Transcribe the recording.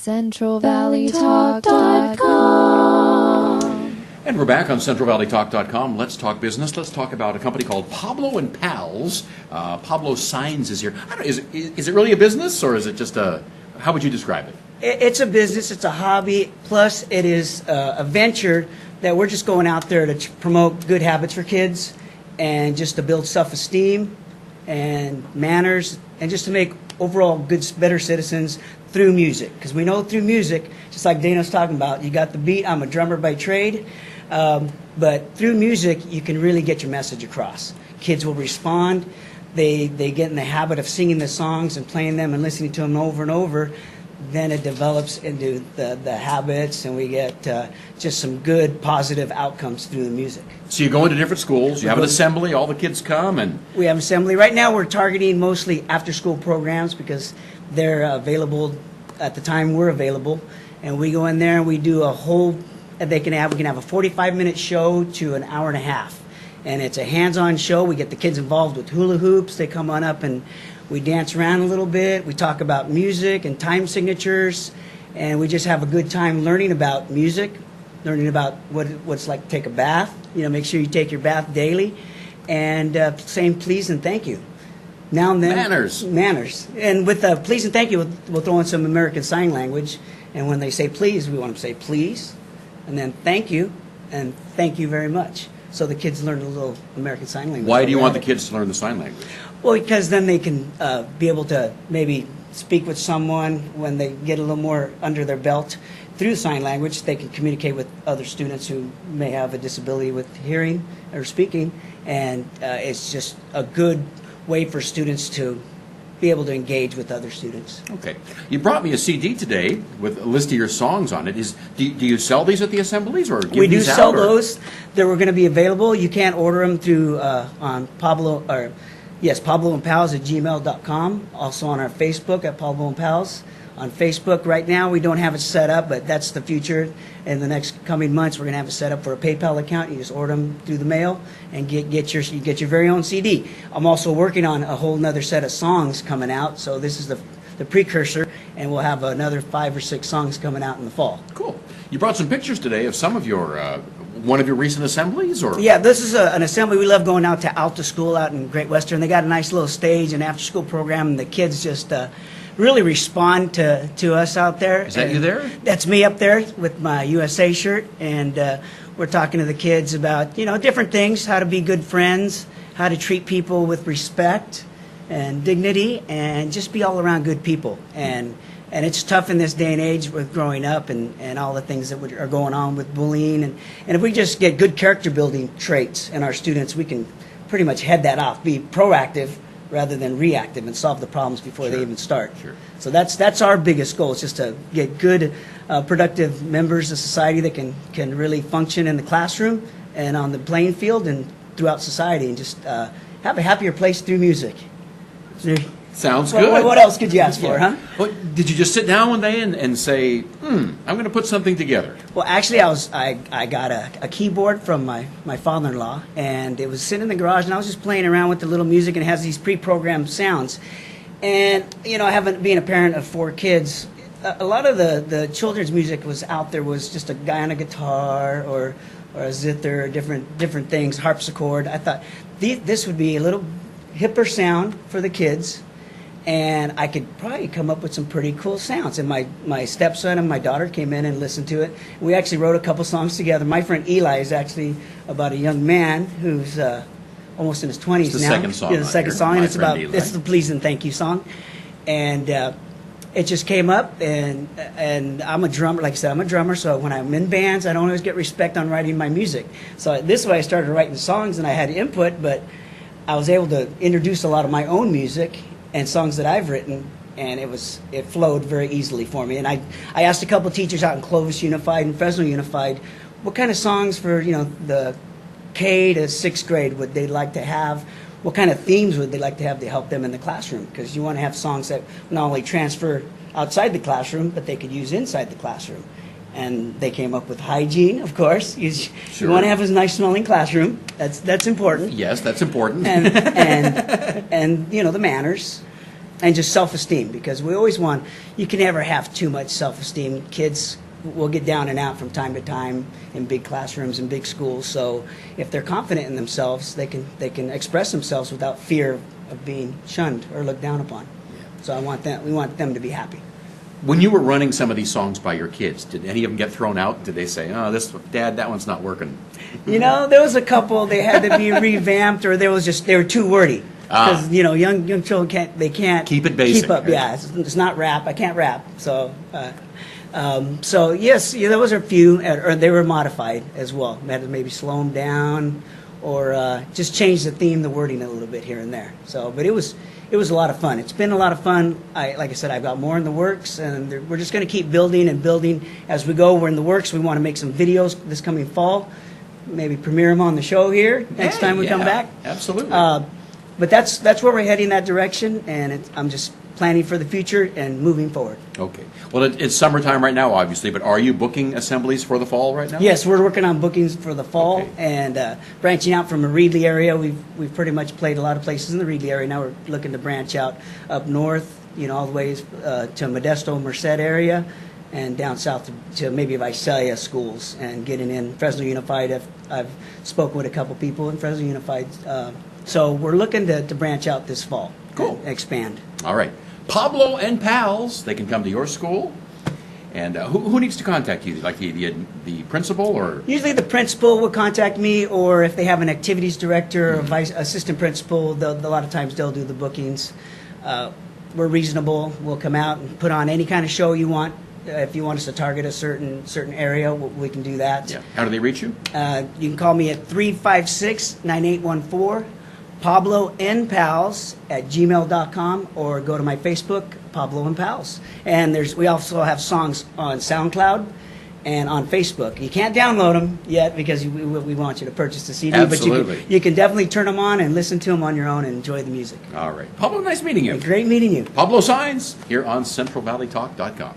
CentralValleyTalk.com. And we're back on CentralValleyTalk.com. Let's talk business. Let's talk about a company called Pablo and Pals. Pablo Saenz is here. Is it really a business, or is it just a? How would you describe it? It's a business. It's a hobby. Plus, it is a venture that we're just going out there to promote good habits for kids, and just to build self-esteem and manners, and just to make overall good, better citizens through music. Because we know through music, just like Dana's talking about, you got the beat. I'm a drummer by trade. But through music, you can really get your message across. Kids will respond. They get in the habit of singing the songs and playing them and listening to them over and over. Then it develops into the habits, and we get just some good, positive outcomes through the music. So you go into different schools, you have an assembly, all the kids come, and... We have assembly. Right now we're targeting mostly after-school programs because they're available at the time we're available. And we go in there and we do a whole... we can have a 45-minute show to an hour and a half. And it's a hands-on show. We get the kids involved with hula hoops. They come on up and we dance around a little bit. We talk about music and time signatures. And we just have a good time learning about music, learning about what it's like to take a bath. You know, make sure you take your bath daily. And saying please and thank you. Now and then. Manners. Manners. And with please and thank you, we'll throw in some American Sign Language. And when they say please, we want them to say please. And then thank you, and thank you very much. So the kids learn a little American Sign Language. Why do you want the kids to learn the sign language? Well, because then they can be able to maybe speak with someone when they get a little more under their belt. Through sign language, they can communicate with other students who may have a disability with hearing or speaking. And it's just a good way for students to be able to engage with other students. Okay. You brought me a CD today with a list of your songs on it. Do you sell these at the assemblies, or give we do these sell out, those. They were going to be available. You can't order them through on Pablo and Pals at gmail.com. Also on our Facebook at Pablo and Pals. On Facebook right now we don't have it set up, but that's the future. In the next coming months, we're going to have it set up for a PayPal account. You just order them through the mail and get your very own CD. I'm also working on a whole nother set of songs coming out, so this is the precursor, and we'll have another 5 or 6 songs coming out in the fall. Cool. You brought some pictures today of some of your one of your recent assemblies, or? Yeah, this is an assembly. We love going out to Alta School out in Great Western. They got a nice little stage and after-school program, and the kids just really respond to us out there. Is that you there? That's me up there with my USA shirt, and we're talking to the kids about, you know, different things, how to be good friends, how to treat people with respect and dignity, and just be all around good people. And it's tough in this day and age with growing up and all the things that are going on with bullying. And if we just get good character building traits in our students, we can pretty much head that off, be proactive rather than reactive, and solve the problems before they even start. Sure. So that's our biggest goal, is just to get good, productive members of society that can really function in the classroom and on the playing field and throughout society, and just have a happier place through music. Sounds good. What else could you ask for, huh? Well, did you just sit down one day and say, I'm going to put something together? Well, actually, I got a keyboard from my father-in-law, and it was sitting in the garage, and I was just playing around with the little music, and it has these pre-programmed sounds. And, you know, being a parent of 4 kids, a lot of the children's music was out there was just a guy on a guitar or a zither, different things, harpsichord. I thought this would be a little hipper sound for the kids, and I could probably come up with some pretty cool sounds. And my stepson and my daughter came in and listened to it. We actually wrote a couple songs together. My friend Eli is actually about a young man who's almost in his 20s it's the now. Second song. Yeah, the second song, and it's the Please and Thank You song. And it just came up, and I'm a drummer. Like I said, I'm a drummer, so when I'm in bands, I don't always get respect on writing my music. So this way I started writing songs, and I had input, but I was able to introduce a lot of my own music and songs that I've written, and it flowed very easily for me. And I asked a couple teachers out in Clovis Unified and Fresno Unified what kind of songs for, you know, the K to 6th grade would they like to have, what kind of themes would they like to have to help them in the classroom, because you want to have songs that not only transfer outside the classroom, but they could use inside the classroom. And they came up with hygiene, of course. You want to have a nice smelling classroom. That's important. Yes, that's important. And you know, the manners. and just self-esteem, because we always want, you can never have too much self-esteem. Kids will get down and out from time to time in big classrooms and big schools. So if they're confident in themselves, they can express themselves without fear of being shunned or looked down upon. So we want them to be happy. When you were running some of these songs by your kids, did any of them get thrown out? Did they say, "Oh, Dad, that one's not working"? There was a couple. They had to be revamped, or they were too wordy. Because young children can't keep it basic. Keep up, right? Yeah. It's not rap. I can't rap. So yes, there was a few, or they were modified as well. We had to maybe slow them down, or just change the theme, the wording a little bit here and there. So, but it was a lot of fun. It's been a lot of fun. Like I said, I've got more in the works, and we're just going to keep building and building as we go. We're in the works. We want to make some videos this coming fall, maybe premiere them on the show here next time we come back. Absolutely. But that's where we're heading, that direction, and I'm just planning for the future and moving forward. Okay. Well, it's summertime right now, obviously, but are you booking assemblies for the fall right now? Yes, we're working on bookings for the fall, and branching out from the Reedley area. We've pretty much played a lot of places in the Reedley area. Now we're looking to branch out up north, all the way to Modesto, Merced area, and down south to maybe Visalia schools, and getting in Fresno Unified. I've spoken with a couple people in Fresno Unified. So we're looking to branch out this fall. Cool. And expand. All right. Pablo and Pals, they can come to your school. And who needs to contact you? Like the principal, or? Usually the principal will contact me, or if they have an activities director or vice assistant principal, a lot of times they'll do the bookings. We're reasonable. We'll come out and put on any kind of show you want. If you want us to target a certain area, we can do that. Yeah. How do they reach you? You can call me at 356-9814. Pablo and Pals at gmail.com, or go to my Facebook, Pablo and Pals. And we also have songs on SoundCloud and on Facebook. You can't download them yet because we want you to purchase the CD. Absolutely. But you can definitely turn them on and listen to them on your own and enjoy the music. All right. Pablo, nice meeting you. Great meeting you. Pablo Saenz here on CentralValleyTalk.com.